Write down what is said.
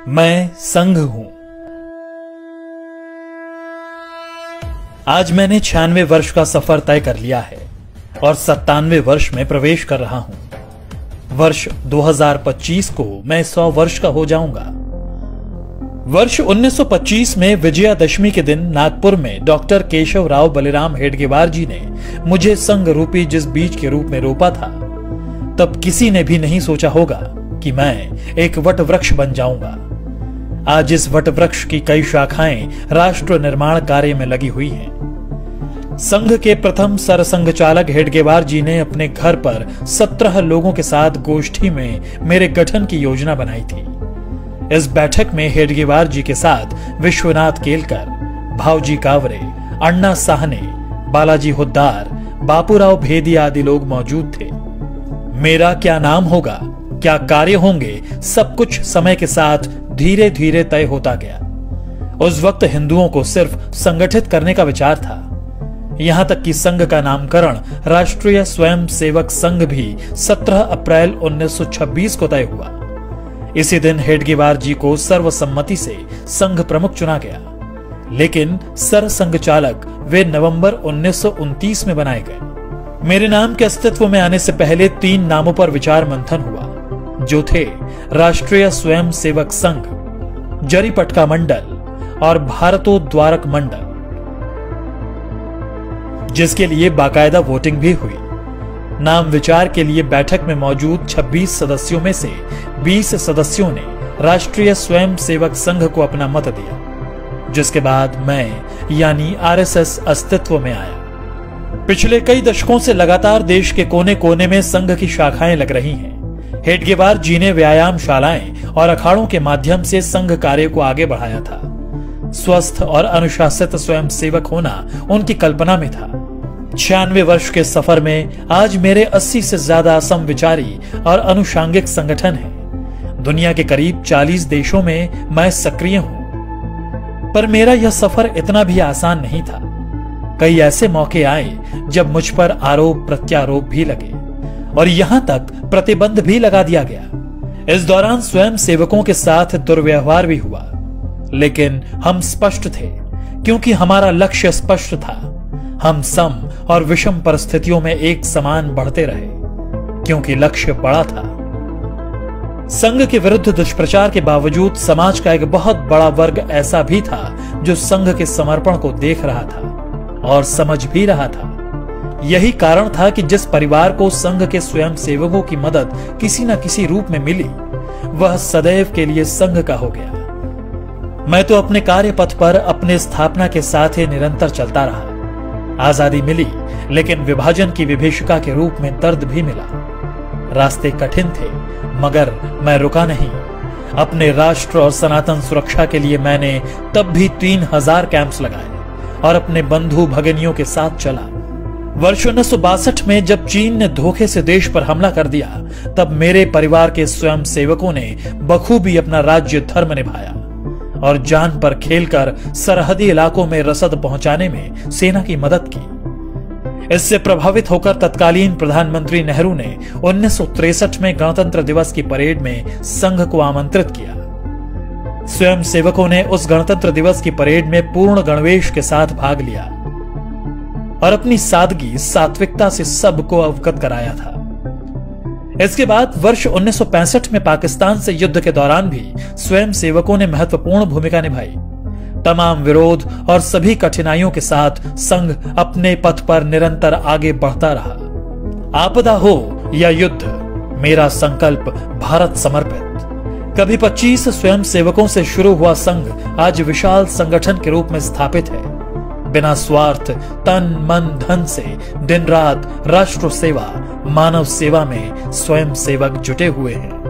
मैं संघ हूं। आज मैंने 96 वर्ष का सफर तय कर लिया है और 97 वर्ष में प्रवेश कर रहा हूं। वर्ष 2025 को मैं 100 वर्ष का हो जाऊंगा। वर्ष 1925 में विजयादशमी के दिन नागपुर में डॉक्टर केशव राव बलिराम हेडगेवार जी ने मुझे संघ रूपी जिस बीज के रूप में रोपा था, तब किसी ने भी नहीं सोचा होगा कि मैं एक वट वृक्ष बन जाऊंगा। आज इस वट वृक्ष की कई शाखाएं राष्ट्र निर्माण कार्य में लगी हुई हैं। संघ के प्रथम सरसंघ चालक हेडगेवार जी ने अपने घर पर 17 लोगों के साथ गोष्ठी में मेरे गठन की योजना बनाई थी। इस बैठक में हेडगेवार जी के साथ विश्वनाथ केलकर, भावजी कावरे, अण्णा साहने, बालाजी हुद्दार, बापूराव भेदी आदि लोग मौजूद थे। मेरा क्या नाम होगा, क्या कार्य होंगे, सब कुछ समय के साथ धीरे धीरे तय होता गया। उस वक्त हिंदुओं को सिर्फ संगठित करने का विचार था। यहां तक कि संघ का नामकरण राष्ट्रीय स्वयं सेवक संघ भी 17 अप्रैल 1926 को तय हुआ। इसी दिन हेडगेवार जी को सर्वसम्मति से संघ प्रमुख चुना गया, लेकिन सरसंघ चालक वे नवंबर 1929 में बनाए गए। मेरे नाम के अस्तित्व में आने से पहले 3 नामों पर विचार मंथन हुआ, जो थे राष्ट्रीय स्वयं सेवक संघ, जरीपटका मंडल और भारतोद्वारक मंडल, जिसके लिए बाकायदा वोटिंग भी हुई। नाम विचार के लिए बैठक में मौजूद 26 सदस्यों में से 20 सदस्यों ने राष्ट्रीय स्वयं सेवक संघ को अपना मत दिया, जिसके बाद मैं यानी आरएसएस अस्तित्व में आया। पिछले कई दशकों से लगातार देश के कोने कोने में संघ की शाखाएं लग रही हैं। हेडगेवार जी ने व्यायामशालाएं और अखाड़ों के माध्यम से संघ कार्य को आगे बढ़ाया था। स्वस्थ और अनुशासित स्वयं सेवक होना उनकी कल्पना में था। 96 वर्ष के सफर में आज मेरे 80 से ज्यादा समविचारी और अनुषांगिक संगठन हैं। दुनिया के करीब 40 देशों में मैं सक्रिय हूं। पर मेरा यह सफर इतना भी आसान नहीं था। कई ऐसे मौके आए जब मुझ पर आरोप प्रत्यारोप भी लगे और यहां तक प्रतिबंध भी लगा दिया गया। इस दौरान स्वयं सेवकों के साथ दुर्व्यवहार भी हुआ, लेकिन हम स्पष्ट थे क्योंकि हमारा लक्ष्य स्पष्ट था। हम सम और विषम परिस्थितियों में एक समान बढ़ते रहे क्योंकि लक्ष्य बड़ा था। संघ के विरुद्ध दुष्प्रचार के बावजूद समाज का एक बहुत बड़ा वर्ग ऐसा भी था जो संघ के समर्पण को देख रहा था और समझ भी रहा था। यही कारण था कि जिस परिवार को संघ के स्वयं सेवकों की मदद किसी न किसी रूप में मिली, वह सदैव के लिए संघ का हो गया। मैं तो अपने कार्य पथ पर अपने स्थापना के साथ ही निरंतर चलता रहा। आजादी मिली, लेकिन विभाजन की विभीषिका के रूप में दर्द भी मिला। रास्ते कठिन थे, मगर मैं रुका नहीं। अपने राष्ट्र और सनातन सुरक्षा के लिए मैंने तब भी 3000 कैंप्स लगाए और अपने बंधु भगिनियों के साथ चला। वर्ष 1962 में जब चीन ने धोखे से देश पर हमला कर दिया, तब मेरे परिवार के स्वयं सेवकों ने बखूबी अपना राज्य धर्म निभाया और जान पर खेलकर सरहदी इलाकों में रसद पहुंचाने में सेना की मदद की। इससे प्रभावित होकर तत्कालीन प्रधानमंत्री नेहरू ने 1963 में गणतंत्र दिवस की परेड में संघ को आमंत्रित किया। स्वयं सेवकों ने उस गणतंत्र दिवस की परेड में पूर्ण गणवेश के साथ भाग लिया और अपनी सादगी सात्विकता से सबको अवगत कराया था। इसके बाद वर्ष 1965 में पाकिस्तान से युद्ध के दौरान भी स्वयं सेवकों ने महत्वपूर्ण भूमिका निभाई। तमाम विरोध और सभी कठिनाइयों के साथ संघ अपने पथ पर निरंतर आगे बढ़ता रहा। आपदा हो या युद्ध, मेरा संकल्प भारत समर्पित। कभी 25 स्वयं सेवकों से शुरू हुआ संघ आज विशाल संगठन के रूप में स्थापित है। बिना स्वार्थ, तन मन धन से दिन रात राष्ट्र सेवा, मानव सेवा में स्वयं सेवक जुटे हुए हैं।